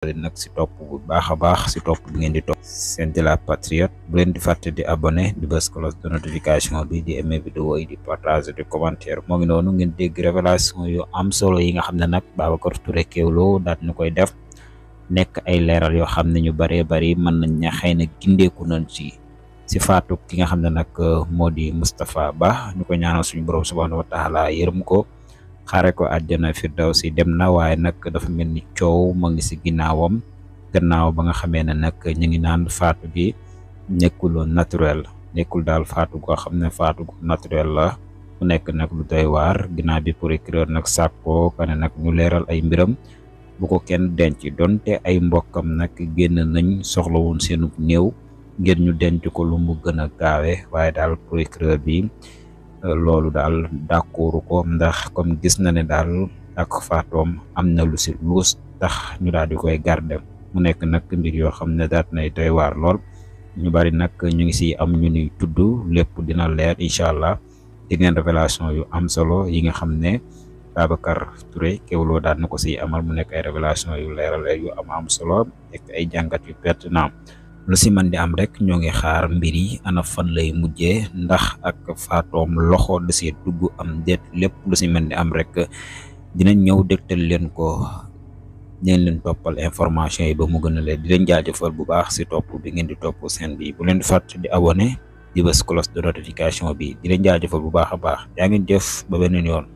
nag si topp bu baax a baax si topp bi ngeen di topp Sen de la Patriote. Bu leen di fàtte di abonné di bës cloche de notification bi, di aimer vidéo yi, di partager, di commentaire. moo ngi noonu ngeen dégg révélation yu am solo yi nga xam ne nag Babacar Touré Kewoulo daal ñu koy def, nekk ay leeral yoo xam ne ñu bëree bëri mën nañ ña xëy na gindeeku nañ si faatu ki nga xam ne nag moo di Moustapha Ba. ñu ko ñaanal suñu borom subhanahu wa taala yërëm ko, xaare ko àjjana firdawsi. dem na waaye nag dafa mel ni coow ma ngi si ginnaawam, gannaaw ba nga xamee ne nag ñu ngi naan faatu gi nekkul naturel, nekkul daal faatu goo xam ne faatu gu naturel la. mu nekk nag lu doy waar, ginnaaw bi procureur nag sàkkoo ko ne nag ñu leeral ay mbiram, bu ko kenn denc. donte ay mbokkam nag génn nañ soxla woon seenu néew ngir ñu denc ko lu mu gën a gaawe, waaye daal procureur bi loolu daal d'accordu ko, ndax comme gis na ne daal ak faatoom am na lu si luus tax ñu daal di koy garder. mu nekk nag mbir yoo xam ne daat nay doy waar lool. ñu bari nag ñu ngi si am ñu ni tudd, lépp dina leer incha allah. di ngeen révélation yu am solo yi nga xam ne Babacar Touré Kewoulo daal na ko si amal, mu nekk ay révélation yu leeral yu am solo, nekk ay jàngat yu pertinent. lu si mën di am rek ñoo ngi xaar mbir yi ana fan lay mujjee, ndax ak faatoom loxo da see dugg am déet. lépp lu si mën di am rek dinañ ñëw dégtal leen ko, dinañ leen toppal information yi ba mu gën a leen. di leen jaajëfal bu baax si topp bi ngeen di topp seen bi. bu leen di fàtte di abonné di bës cloche de notification bi. di leen jaajëfal bu baax a baax. yaa ngi jëf ba beneen yoon.